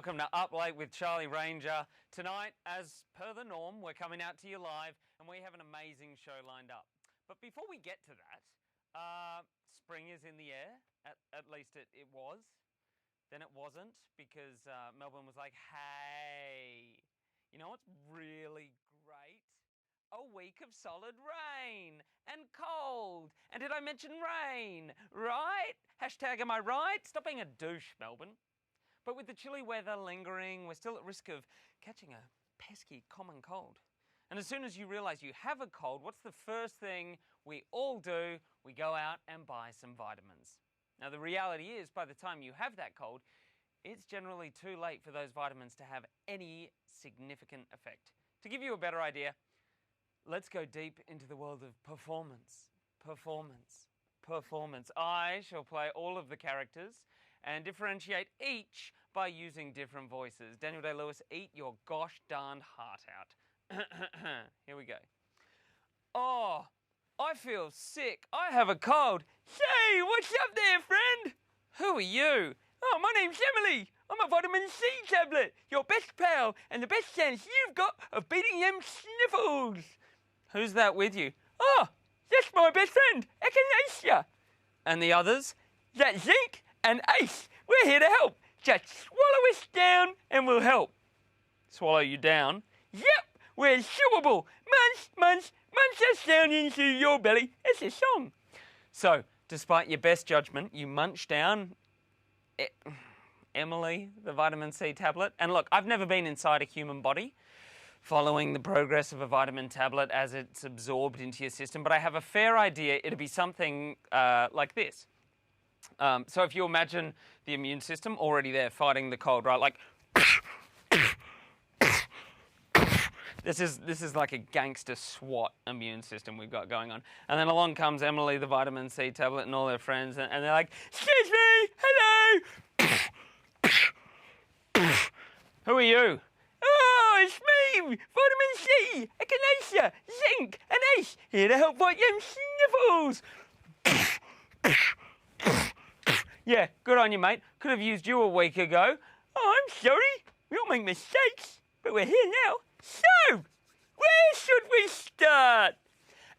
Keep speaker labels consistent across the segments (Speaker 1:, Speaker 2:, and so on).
Speaker 1: welcome to Uplate with Charlie Ranger. Tonight, as per the norm, we're coming out to you live and we have an amazing show lined up. But before we get to that, spring is in the air, at least it was. Then it wasn't because Melbourne was like, hey, you know what's really great? A week of solid rain and cold. And did I mention rain? Right? Hashtag am I right? Stop being a douche, Melbourne. But with the chilly weather lingering, we're still at risk of catching a pesky common cold. And as soon as you realise you have a cold, what's the first thing we all do? We go out and buy some vitamins. Now the reality is, by the time you have that cold, it's generally too late for those vitamins to have any significant effect. To give you a better idea, let's go deep into the world of performance. I shall play all of the characters and differentiate each by using different voices. Daniel Day-Lewis, eat your gosh darned heart out. Here we go. Oh, I feel sick. I have a cold. Say, what's up there, friend? Who are you? Oh, my name's Emily. I'm a vitamin C tablet, your best pal, and the best chance you've got of beating them sniffles. Who's that with you? Oh, that's my best friend, Echinacea. And the others? That's Zinc and Ace. We're here to help. Just swallow us down and we'll help. Swallow you down? Yep, we're chewable. Munch us down into your belly. It's a song. So, despite your best judgment, you munch down Emily, the vitamin C tablet. And look, I've never been inside a human body following the progress of a vitamin tablet as it's absorbed into your system, but I have a fair idea it'll be something like this. So if you imagine the immune system already there fighting the cold, right? Like, this is like a gangster SWAT immune system we've got going on. And then along comes Emily, the vitamin C tablet, and all their friends, and they're like, excuse me, hello. Who are you? Oh, it's me, vitamin C, Echinacea, Zinc, and Ace, here to help fight them sniffles. Yeah, good on you, mate. Could have used you a week ago. Oh, I'm sorry. We all make mistakes, but we're here now. So, where should we start?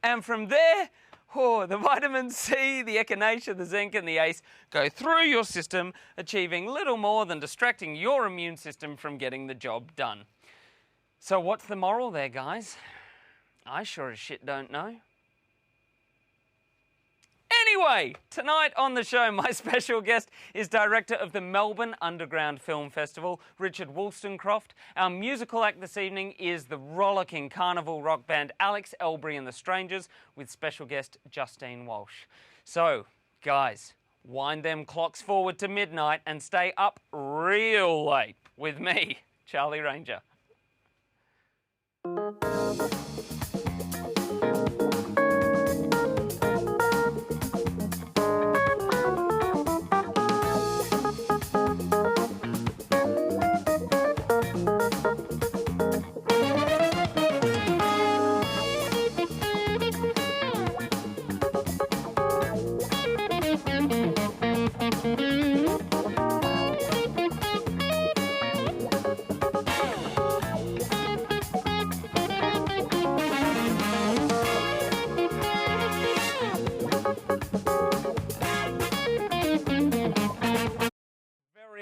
Speaker 1: And from there, the vitamin C, the Echinacea, the Zinc, and the Ace go through your system, achieving little more than distracting your immune system from getting the job done. So what's the moral there, guys? I sure as shit don't know. Anyway, tonight on the show, my special guest is director of the Melbourne Underground Film Festival, Richard Wolstencroft. Our musical act this evening is the rollicking carnival rock band Alex, Elbery and the Strangers, with special guest Justine Walsh. So, guys, wind them clocks forward to midnight and stay up real late with me, Charlie Ranger.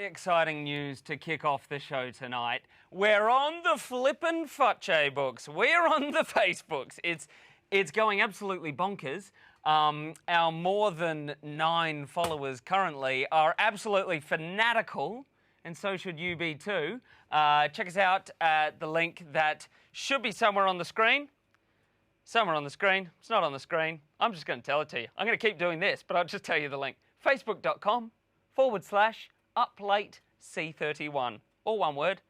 Speaker 1: Exciting news to kick off the show tonight. We're on the flippin' Futche books. We're on the Facebooks. It's going absolutely bonkers. Our more than 9 followers currently are absolutely fanatical, and so should you be too. Check us out at the link that should be somewhere on the screen. Somewhere on the screen. It's not on the screen. I'm just going to tell it to you. I'm going to keep doing this, but I'll just tell you the link. Facebook.com/Uplate C31. All one word. I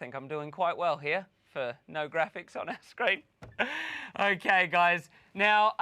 Speaker 1: think I'm doing quite well here for no graphics on our screen. Okay, guys. Now,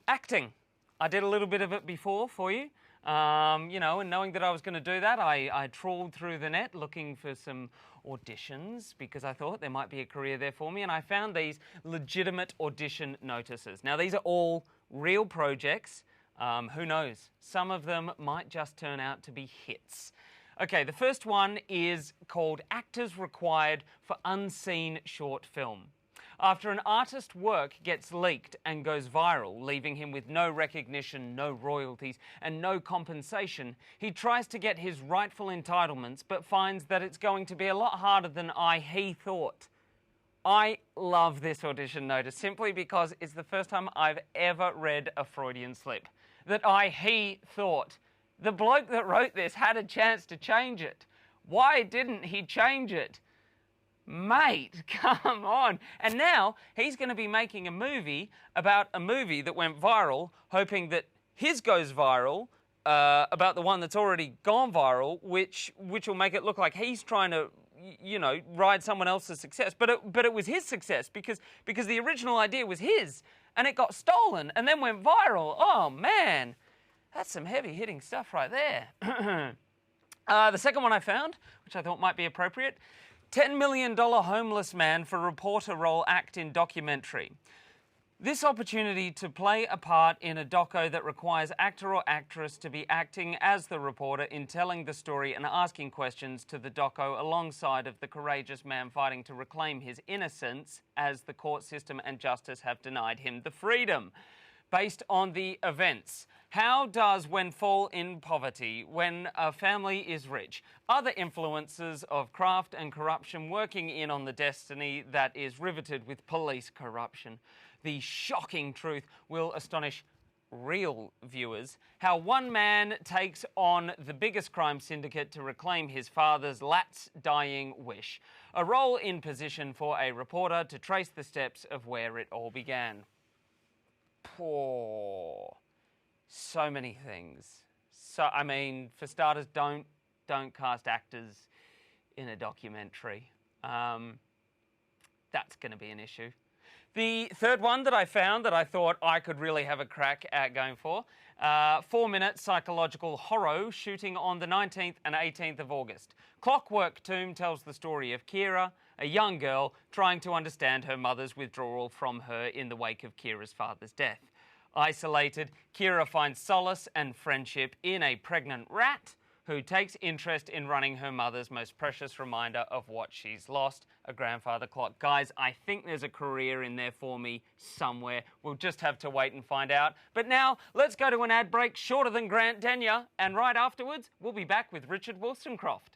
Speaker 1: acting. I did a little bit of it before for you. You know, and knowing that I was going to do that, I trawled through the net looking for some auditions because I thought there might be a career there for me, and I found these legitimate audition notices. Now, these are all real projects. Who knows? Some of them might just turn out to be hits. Okay, the first one is called Actors Required for Unseen Short Film. After an artist's work gets leaked and goes viral, leaving him with no recognition, no royalties, and no compensation, he tries to get his rightful entitlements, but finds that it's going to be a lot harder than he thought. I love this audition notice simply because it's the first time I've ever read a Freudian slip. That he thought. The bloke that wrote this had a chance to change it. Why didn't he change it? Mate, come on. And now he's going to be making a movie about a movie that went viral, hoping that his goes viral, about the one that's already gone viral, which will make it look like he's trying to, you know, ride someone else's success. But it was his success because the original idea was his, and it got stolen and then went viral. Oh, man. That's some heavy-hitting stuff right there. The second one I found, which I thought might be appropriate, $10 million homeless man for reporter role act in documentary. This opportunity to play a part in a doco that requires actor or actress to be acting as the reporter in telling the story and asking questions to the doco alongside of the courageous man fighting to reclaim his innocence as the court system and justice have denied him the freedom. Based on the events. How does When Fall in Poverty, When a Family is Rich, other influences of craft and corruption working in on the destiny that is riveted with police corruption? The shocking truth will astonish real viewers. How one man takes on the biggest crime syndicate to reclaim his father's lat's dying wish. A role in position for a reporter to trace the steps of where it all began. Poor. So many things. So, I mean, for starters, don't cast actors in a documentary. That's going to be an issue. The third one that I found that I thought I could really have a crack at going for, 4-minute psychological horror shooting on the 19th and 18th of August. Clockwork Tomb tells the story of Kira, a young girl trying to understand her mother's withdrawal from her in the wake of Kira's father's death. Isolated, Kira finds solace and friendship in a pregnant rat who takes interest in running her mother's most precious reminder of what she's lost, a grandfather clock. Guys, I think there's a career in there for me somewhere. We'll just have to wait and find out. But now, let's go to an ad break shorter than Grant Denyer, and right afterwards, we'll be back with Richard Wolstencroft.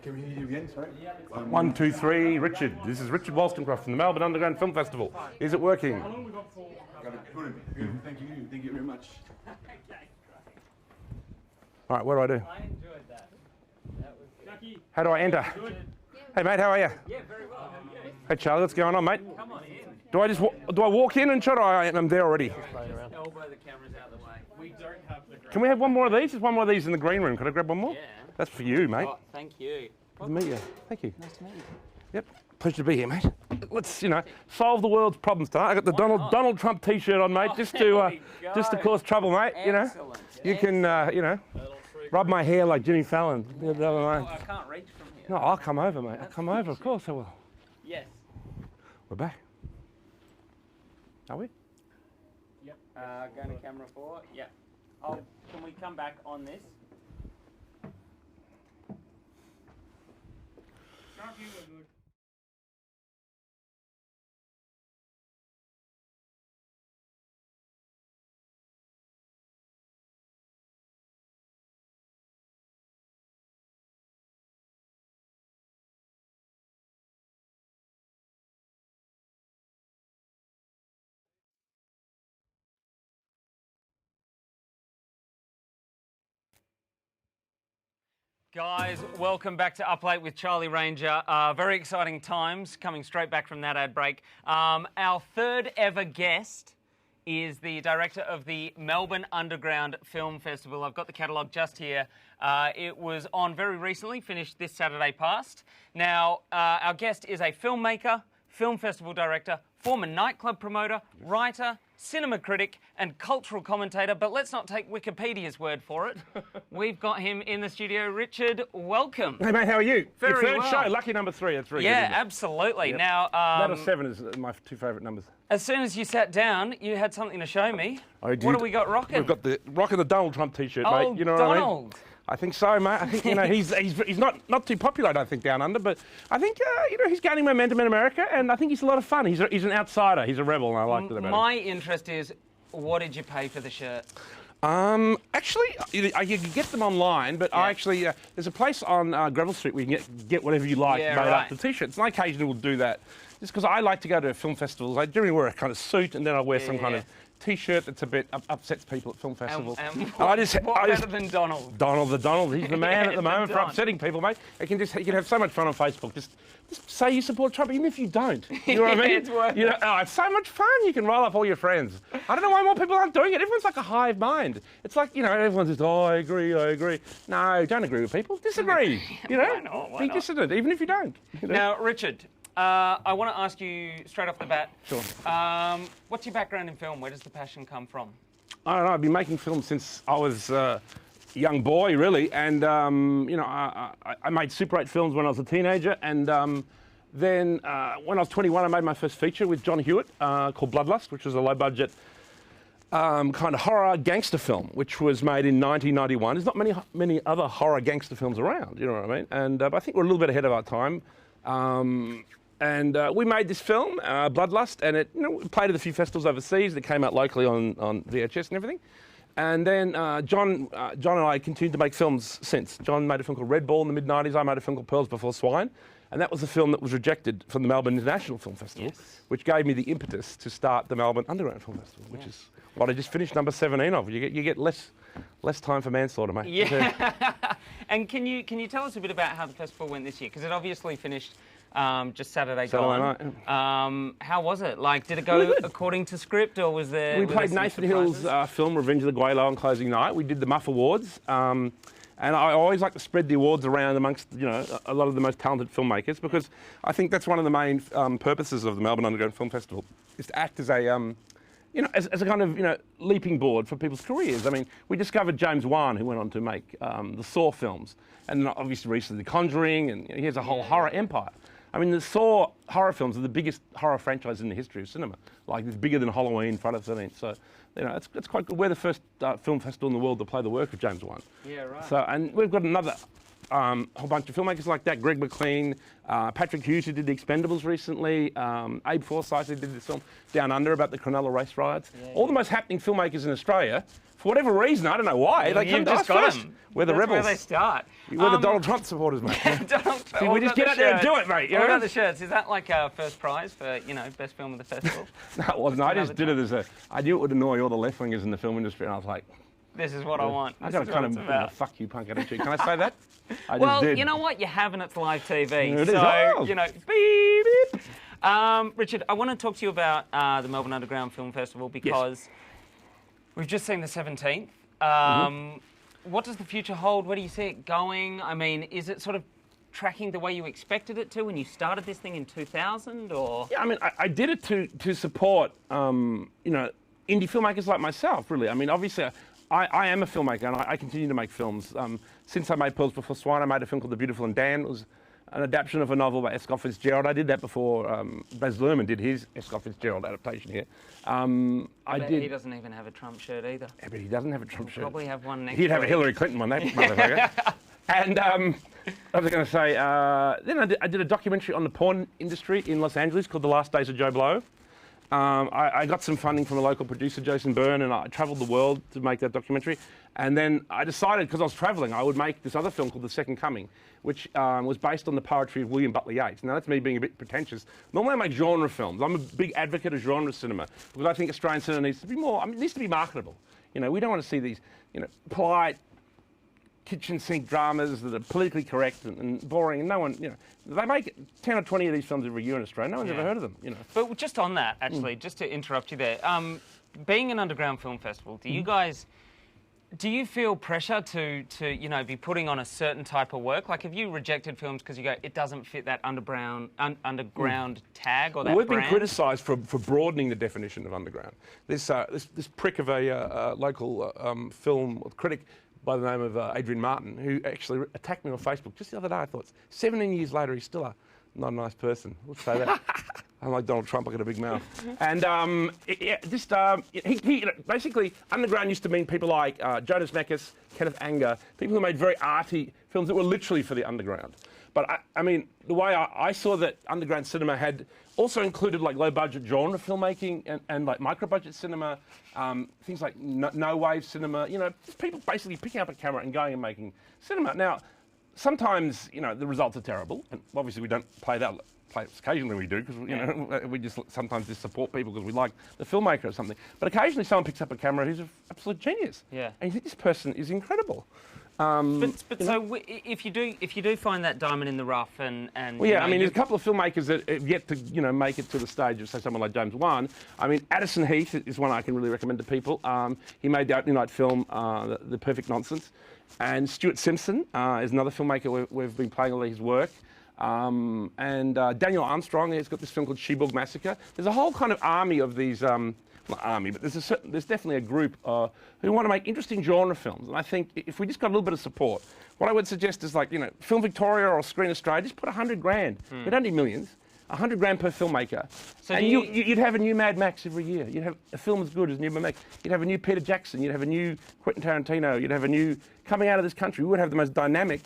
Speaker 2: Can we hear you again, sorry?
Speaker 3: 1, 2, 3, Richard. This is Richard Wolstencroft from the Melbourne Underground Film Festival. Is it working?
Speaker 2: Got it. Good. Thank you very much.
Speaker 3: All right, what do I do?
Speaker 1: I enjoyed that. That was good.
Speaker 3: How do I enter? Hey mate, how are you?
Speaker 1: Yeah, very well.
Speaker 3: Hey Charlie, what's going on, mate?
Speaker 1: Come on in.
Speaker 3: Do I walk in and shot, or I'm there already?
Speaker 1: Elbow the cameras out of the way. We don't have the
Speaker 3: Can we have one more of these? There's one more of these in the green room. Could I grab one more?
Speaker 1: Yeah.
Speaker 3: That's for you, mate.
Speaker 1: Oh, thank you.
Speaker 3: Good to meet you. Thank you.
Speaker 1: Nice to meet you.
Speaker 3: Yep. Pleasure to be here, mate. Let's, solve the world's problems tonight. I got the Donald Trump T-shirt on, mate, just to cause trouble, mate.
Speaker 1: Excellent.
Speaker 3: You can, rub my hair like Jimmy Fallon.
Speaker 1: I can't reach from here.
Speaker 3: No, I'll come over, mate. I'll come over. Of course I will.
Speaker 1: Yes.
Speaker 3: We're back. Are we?
Speaker 1: Yep. Going to camera 4. Yep. Can we come back on this? Guys, welcome back to Uplate with Charlie Ranger. Very exciting times coming straight back from that ad break. Our third ever guest is the director of the Melbourne Underground Film Festival. I've got the catalogue just here. It was on very recently, finished this Saturday past. Now, our guest is a filmmaker, film festival director, former nightclub promoter, writer, cinema critic and cultural commentator, but let's not take Wikipedia's word for it. We've got him in the studio. Richard, welcome.
Speaker 3: Hey mate, how are you?
Speaker 1: Very
Speaker 3: Your third
Speaker 1: well.
Speaker 3: show, lucky number 3. That's very good.
Speaker 1: Yeah,
Speaker 3: Isn't it?
Speaker 1: absolutely.
Speaker 3: Yep.
Speaker 1: Now,
Speaker 3: that or 7 is my 2 favourite numbers.
Speaker 1: as soon as you sat down, you had something to show me.
Speaker 3: I did.
Speaker 1: What have we got rocking?
Speaker 3: We've got the rocking the Donald Trump T-shirt,
Speaker 1: Oh,
Speaker 3: mate. You know what I mean?
Speaker 1: Donald.
Speaker 3: I think so, mate. I think he's not too popular, I don't think, down under, but I think he's gaining momentum in America, and I think he's a lot of fun. He's an outsider. He's a rebel, and I like that about him.
Speaker 1: My interest is, what did you pay for the shirt?
Speaker 3: Actually, you can get them online, but I actually there's a place on Greville Street where you can get whatever you like made up the T-shirts. And I occasionally will do that, just because I like to go to film festivals. I generally wear a kind of suit, and then I wear some kind of T-shirt that's a bit upsets people at film festivals.
Speaker 1: What better than Donald?
Speaker 3: Donald, he's the man at the moment for
Speaker 1: Don.
Speaker 3: upsetting people, mate. You can have so much fun on Facebook. Just say you support Trump, even if you don't. You know what I mean?
Speaker 1: It's worth it.
Speaker 3: It's so much fun. You can rile up all your friends. I don't know why more people aren't doing it. Everyone's like a hive mind. It's like, everyone's just, I agree. No, don't agree with people. Disagree.
Speaker 1: Why not? Why
Speaker 3: Be
Speaker 1: not?
Speaker 3: dissident, even if you don't.
Speaker 1: Now, Richard, I want to ask you straight off the bat.
Speaker 3: Sure.
Speaker 1: What's your background in film? Where does the passion come from?
Speaker 3: I don't know. I've been making films since I was a young boy, really, and I made Super 8 films when I was a teenager, and then when I was 21, I made my first feature with John Hewitt called Bloodlust, which was a low-budget kind of horror gangster film, which was made in 1991. There's not many other horror gangster films around, you know what I mean? And I think we're a little bit ahead of our time. And we made this film, Bloodlust, and it played at a few festivals overseas. It came out locally on VHS and everything. And then John and I continued to make films since. John made a film called Red Ball in the mid-90s. I made a film called Pearls Before Swine. And that was a film that was rejected from the Melbourne International Film Festival, which gave me the impetus to start the Melbourne Underground Film Festival, which is what I just finished number 17 of. You get less time for manslaughter, mate.
Speaker 1: Yeah. And can you tell us a bit about how the festival went this year? Because it obviously finished just Saturday
Speaker 3: night.
Speaker 1: How was it? Like, did it go according to script, or was there?
Speaker 3: We played Nathan Hill's film Revenge of the Guaylo on closing night. We did the Muff Awards, and I always like to spread the awards around amongst a lot of the most talented filmmakers, because I think that's one of the main purposes of the Melbourne Underground Film Festival, is to act as a as a kind of leaping board for people's careers. I mean, we discovered James Wan, who went on to make the Saw films, and obviously recently The Conjuring, and he has a whole horror empire. I mean, the Saw horror films are the biggest horror franchise in the history of cinema. Like, it's bigger than Halloween, Friday the 13th. So, it's quite good. We're the first film festival in the world to play the work of James Wan.
Speaker 1: Yeah, right.
Speaker 3: So, and we've got another whole bunch of filmmakers like that. Greg McLean, Patrick Hughes, who did The Expendables recently, Abe Forsyth, who did this film Down Under about the Cronulla race riots. All the most happening filmmakers in Australia. For whatever reason, I don't know why, they come to us first. We're the rebels.
Speaker 1: That's where they start.
Speaker 3: We're the Donald Trump supporters, mate. See, we just get out there and do it, mate.
Speaker 1: What about the shirts? Is that like our first prize for, best film of the festival?
Speaker 3: No, it wasn't. I just did it as I knew it would annoy all the left-wingers in the film industry, and I was like,
Speaker 1: this is what I want.
Speaker 3: I got kind of fuck you punk attitude. Can I say that? I
Speaker 1: well,
Speaker 3: just did.
Speaker 1: you know what? You haven't. It's live TV.
Speaker 3: It is.
Speaker 1: So, beep, beep. Richard, I want to talk to you about the Melbourne Underground Film Festival, because we've just seen the 17th. What does the future hold? Where do you see it going? I mean, is it sort of tracking the way you expected it to when you started this thing in 2000, or? Yeah,
Speaker 3: I mean, I did it to support, indie filmmakers like myself, really. I mean, obviously, I am a filmmaker, and I continue to make films. Since I made Pearls Before Swine, I made a film called The Beautiful and Dan. It was an adaptation of a novel by S. Scott Fitzgerald. I did that before Baz Luhrmann did his S. Scott Fitzgerald adaptation here.
Speaker 1: He doesn't even have a Trump shirt either.
Speaker 3: Yeah, but he doesn't have a Trump shirt.
Speaker 1: Probably have one next
Speaker 3: He'd have a Hillary Clinton one, that motherfucker. And I was going to say, then I did a documentary on the porn industry in Los Angeles called The Last Days of Joe Blow. I got some funding from a local producer, Jason Byrne, and I travelled the world to make that documentary. And then I decided, because I was travelling, I would make this other film called The Second Coming, which was based on the poetry of William Butler Yeats. Now, that's me being a bit pretentious. Normally, I make genre films. I'm a big advocate of genre cinema, because I think Australian cinema needs to be more, it needs to be marketable. We don't want to see these, polite, kitchen sink dramas that are politically correct and boring, and no one, they make 10 or 20 of these films every year in Australia. No one's ever heard of them,
Speaker 1: But just on that, actually, just to interrupt you there, being an underground film festival, do you feel pressure to be putting on a certain type of work? Like, have you rejected films because you go, it doesn't fit that underground tag or that
Speaker 3: We've
Speaker 1: brand?
Speaker 3: been criticised for broadening the definition of underground. This prick of a local film critic by the name of Adrian Martin, who actually attacked me on Facebook just the other day. I thought, 17 years later, he's still not a nice person. Let's say that. I'm like Donald Trump, I got a big mouth. And basically, underground used to mean people like Jonas Mekas, Kenneth Anger, people who made very arty films that were literally for the underground. But I mean, the way I saw that underground cinema had also included like low-budget genre filmmaking and like micro-budget cinema, things like no-wave cinema, just people basically picking up a camera and going and making cinema. Now, sometimes, the results are terrible, and obviously we don't play that. Occasionally we do, because we just sometimes just support people because we like the filmmaker or something. But occasionally someone picks up a camera who's an absolute genius, and you think this person is incredible.
Speaker 1: So if you do find that diamond in the rough, and
Speaker 3: well, yeah, I mean, there's a couple of filmmakers that have yet to make it to the stage of, say, someone like James Wan. I mean, Addison Heath is one I can really recommend to people. He made the opening night film, The Perfect Nonsense, and Stuart Simpson is another filmmaker we've been playing all his work. And Daniel Armstrong has got this film called Cherbourg Massacre. There's a whole kind of army of these, not army, but there's definitely a group who want to make interesting genre films. And I think if we just got a little bit of support, what I would suggest is like, Film Victoria or Screen Australia, just put 100 grand. We don't need millions. 100 grand per filmmaker. So and you'd have a new Mad Max every year. You'd have a film as good as new Mad Max. You'd have a new Peter Jackson. You'd have a new Quentin Tarantino. You'd have a new, coming out of this country, we would have the most dynamic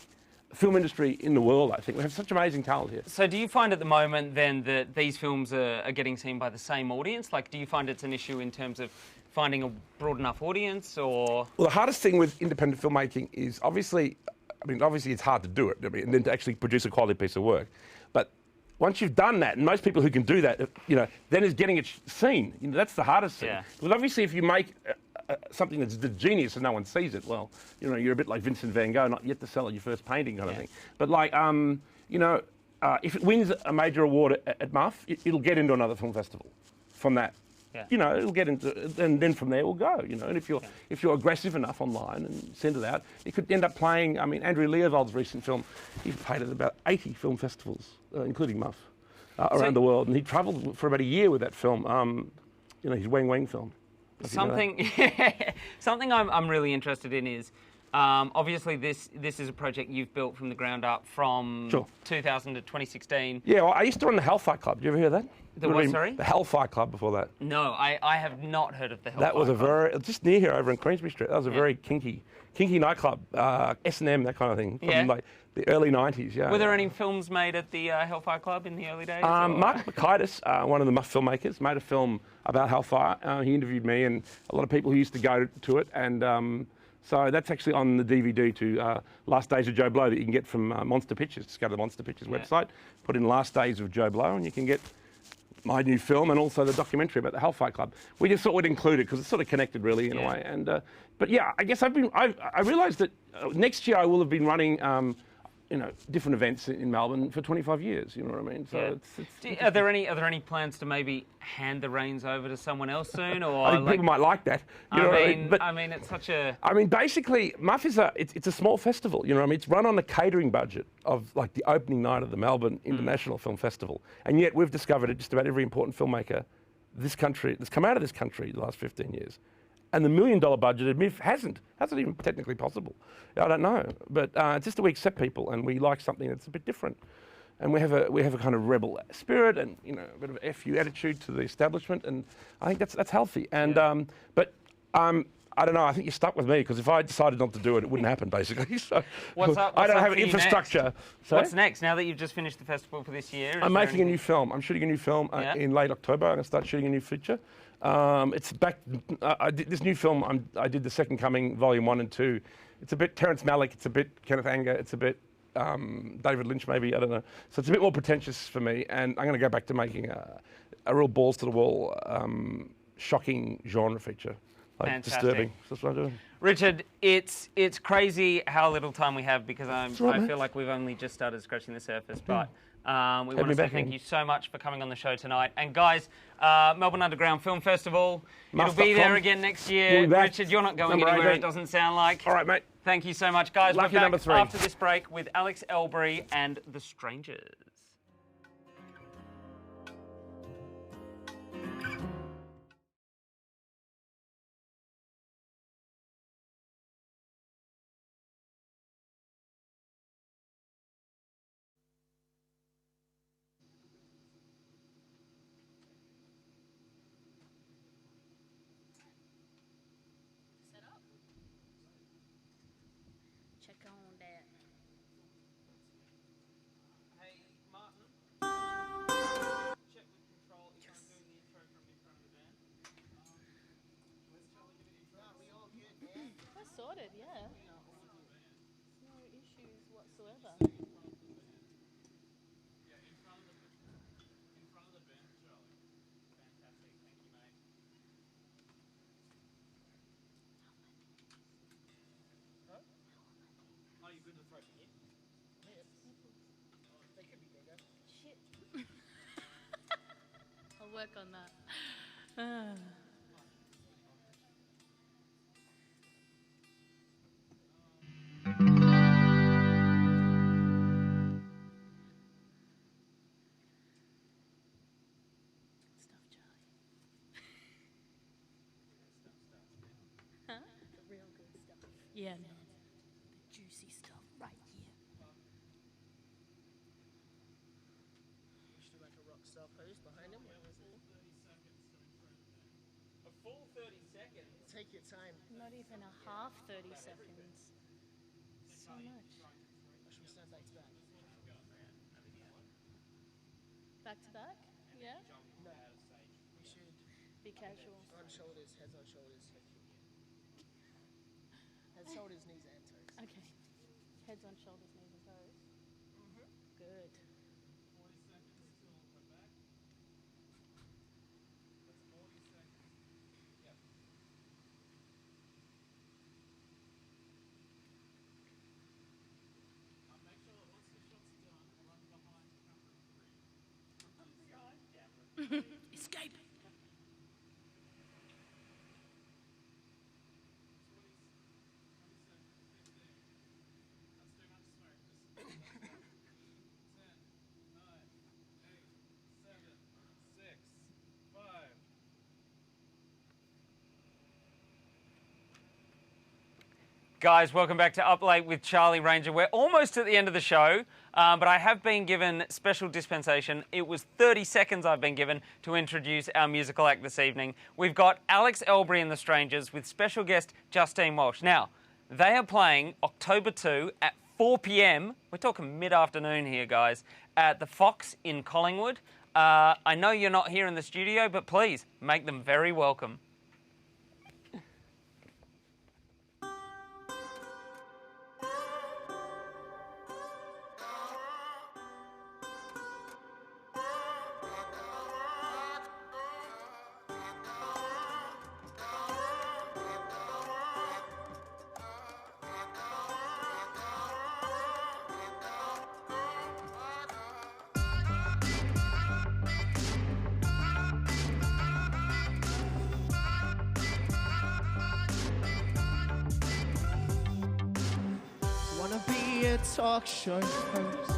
Speaker 3: film industry in the world, I think. We have such amazing talent here.
Speaker 1: So do you find at the moment then that these films are getting seen by the same audience? Like, do you find it's an issue in terms of finding a broad enough audience, or...?
Speaker 3: Well, the hardest thing with independent filmmaking is obviously it's hard to do it, and then to actually produce a quality piece of work. But once you've done that, and most people who can do that, then is getting it seen. That's the hardest thing.
Speaker 1: Yeah.
Speaker 3: Because obviously if you make something that's the genius and no one sees it, well, you're a bit like Vincent van Gogh, not yet to sell your first painting kind of thing. But like, if it wins a major award at MUF, it'll get into another film festival from that.
Speaker 1: Yeah.
Speaker 3: It'll get into, and then from there we'll go. And if you're aggressive enough online and send it out, it could end up playing. I mean, Andrew Leopold's recent film, he played at about 80 film festivals, including MUF, around the world, and he travelled for about a year with that film. His Wang Wang film.
Speaker 1: Something I'm really interested in is, obviously this is a project you've built from the ground up from 2000 to 2016.
Speaker 3: Yeah, well, I used to run the Hellfire Club. Did you ever hear that?
Speaker 1: The what, sorry?
Speaker 3: The Hellfire Club before that.
Speaker 1: No, I have not heard of the Hellfire Club.
Speaker 3: That was just near here over in Queensbury Street. That was a very kinky nightclub, S&M, that kind of thing, from like the early 90s, yeah.
Speaker 1: Were there any films made at the Hellfire Club in the early days?
Speaker 3: Mark Bakaitis, one of the MUF filmmakers, made a film about Hellfire. He interviewed me and a lot of people who used to go to it, and so that's actually on the DVD to Last Days of Joe Blow that you can get from Monster Pictures. Just go to the Monster Pictures website, put in Last Days of Joe Blow, and you can get my new film and also the documentary about the Hellfire Club. We just thought we'd include it because it's sort of connected really in a way. And but yeah, I guess I realised that next year I will have been running different events in Melbourne for 25 years. You know what I mean? So
Speaker 1: are there any plans to maybe hand the reins over to someone else soon, or
Speaker 3: I think people might like that.
Speaker 1: I mean, it's such a.
Speaker 3: I mean, basically, MUF is it's a small festival. You know what I mean? It's run on a catering budget of like the opening night of the Melbourne International Film Festival, and yet we've discovered that just about every important filmmaker that's come out of this country the last 15 years. And the $1 million budget at MIF hasn't even technically possible. I don't know, but it's just that we accept people and we like something that's a bit different, and we have a kind of rebel spirit and a bit of an FU attitude to the establishment, and I think that's healthy. And I don't know. I think you're stuck with me because if I decided not to do it, it wouldn't happen basically. So
Speaker 1: what's
Speaker 3: I don't have infrastructure.
Speaker 1: So what's next? Now that you've just finished the festival for this year,
Speaker 3: I'm making a new film. I'm shooting a new film in late October. I'm going to start shooting a new feature. It's back. I did this new film. I did The Second Coming, Volume 1 and 2. It's a bit Terrence Malick. It's a bit Kenneth Anger. It's a bit David Lynch, maybe. I don't know. So it's a bit more pretentious for me. And I'm going to go back to making a real balls to the wall, shocking genre feature.
Speaker 1: Fantastic.
Speaker 3: disturbing. That's what I'm doing.
Speaker 1: Richard, it's crazy how little time we have because I
Speaker 3: right,
Speaker 1: feel like we've only just started scratching the surface. But we want
Speaker 3: me
Speaker 1: to say
Speaker 3: back
Speaker 1: thank
Speaker 3: in.
Speaker 1: you so much for coming on the show tonight. And guys, Melbourne Underground Film Festival, it'll be there again next year.
Speaker 3: We'll be back.
Speaker 1: Richard, you're not going
Speaker 3: Number
Speaker 1: anywhere,
Speaker 3: 18.
Speaker 1: it doesn't sound like.
Speaker 3: All right, mate.
Speaker 1: Thank you so much, guys.
Speaker 3: Lucky
Speaker 1: We're back
Speaker 3: number 3.
Speaker 1: after this break with Alex Elbery and The Strangers.
Speaker 4: Check on that.
Speaker 1: Hey, Martin. Check with control if I'm doing the intro from in front of the band.
Speaker 4: We're sorted, yeah. No issues whatsoever.
Speaker 1: In front of the band, Charlie. Fantastic. Thank you, mate. Are you good to throw it in? They could be bigger.
Speaker 4: Shit. I'll work on that. Stuff, Charlie. Huh? The real good stuff. Yeah, man. The juicy stuff right here.
Speaker 5: Should like a rock star pose behind him.
Speaker 1: A full 30 seconds.
Speaker 5: Take your time.
Speaker 4: Not even a half 30 seconds. So much.
Speaker 5: Or should we stand back to back?
Speaker 4: Back to back? Yeah?
Speaker 5: No. We should
Speaker 4: Be casual.
Speaker 5: on shoulders, heads on shoulders. Head, shoulders, knees, and toes.
Speaker 4: Okay. Heads on shoulders, knees and toes. Good. Escape.
Speaker 1: Guys, welcome back to Uplate with Charlie Ranger. We're almost at the end of the show, but I have been given special dispensation. It was 30 seconds I've been given to introduce our musical act this evening. We've got Alex Elbery and the Strangers with special guest Justine Walsh. Now, they are playing October 2 at 4 p.m. We're talking mid-afternoon here, guys, at the Fox in Collingwood. I know you're not here in the studio, but please make them very welcome.
Speaker 5: Wanna be a talk show host.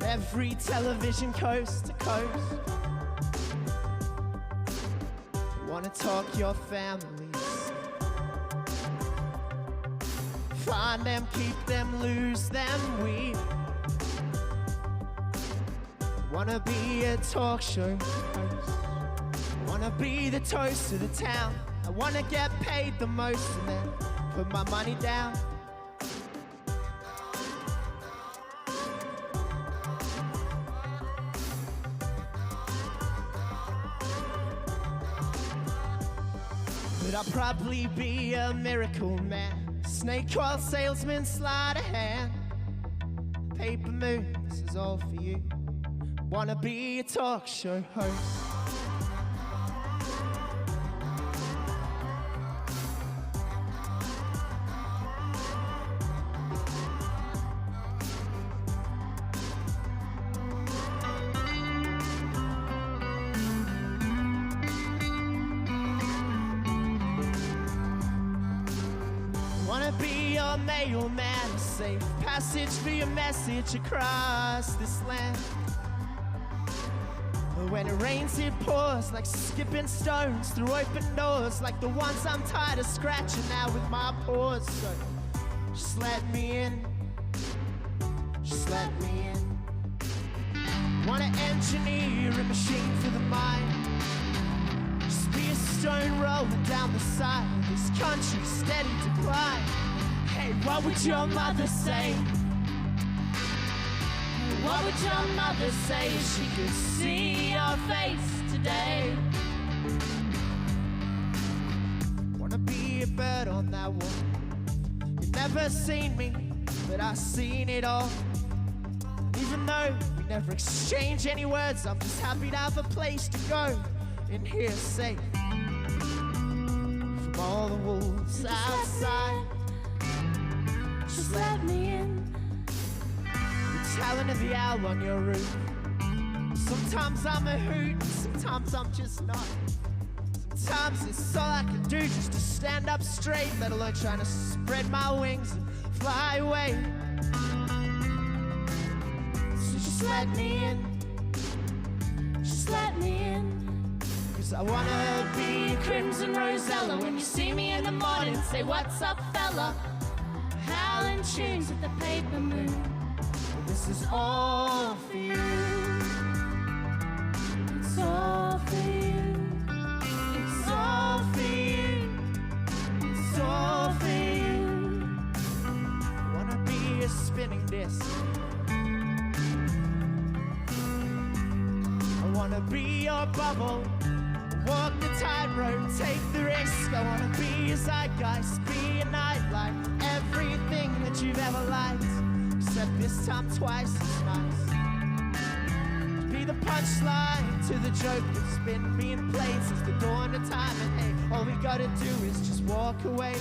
Speaker 5: Every television coast to coast. Wanna talk your families. Find them, keep them, lose them, we wanna be a talk show host. Wanna be the toast of the town. I wanna get paid the most and then put my money down. But I'll probably be a miracle man. Snake oil salesman, sleight of hand. Paper moon, this is all for you. Wanna be a talk show host. wanna be your mailman, a safe passage for your message across this land. But when it rains, it pours like skipping stones through open doors, like the ones I'm tired of scratching out with my paws. So just let me in, just let me in. Wanna engineer a machine for the mind, just be a stone rolling down the side of this country's steady decline. Hey, what would your mother say? What would your mother say if she could see your face today? Wanna be a bird on that wall. You've never seen me, but I've seen it all. Even though we never exchange any words, I'm just happy to have a place to go in here safe from all the wolves outside. Just let me in. The talent of the owl on your roof. Sometimes I'm a hoot, sometimes I'm just not. Sometimes it's all I can do just to stand up straight, let alone trying to spread my wings and fly away. So just let me in, just let me in. 'Cause I wanna be a crimson rosella. When you see me in the morning, say what's up fella. Howling tunes at the paper moon. This is all for you. It's all for you. It's all for you. It's all for you. I wanna be a spinning disc. I wanna be your bubble. Walk the tightrope, take the risk. I wanna be a zeitgeist, be a nightlight. Everything that you've ever liked, except this time twice as nice. Be the punchline to the joke that's been being played since the dawn of time. And hey, all we gotta do is just walk away.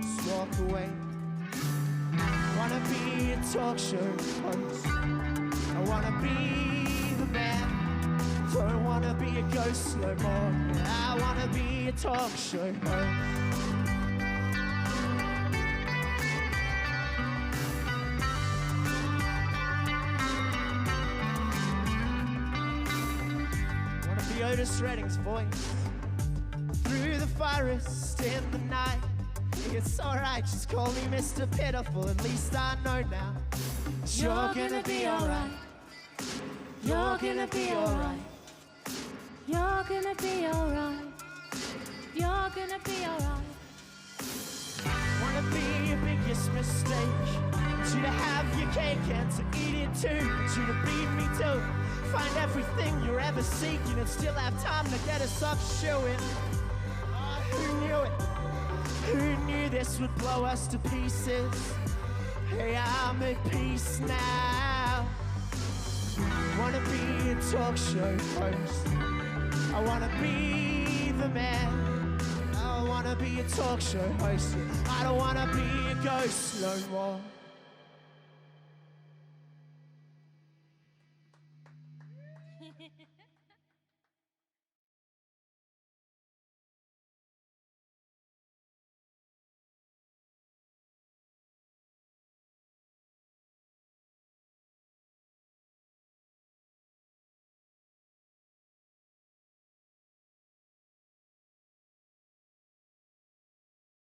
Speaker 5: Just walk away. I wanna be a talk show host. I wanna be the man. Don't wanna be a ghost no more. I wanna be a talk show host. Otis Redding's voice through the forest in the night. It's alright, just call me Mr. Pitiful. At least I know now you're gonna be alright. You're gonna be alright. You're gonna be alright. You're gonna be alright. Wanna be your biggest mistake. Want you to have your cake and to eat it too. Want you to beat me too. Find everything you're ever seeking and still have time to get us up shooing. Oh, who knew it? Who knew this would blow us to pieces? Hey, I'm at peace now. Wanna be a talk show host. I wanna be the man. I wanna be a talk show host. I don't wanna be a ghost no more.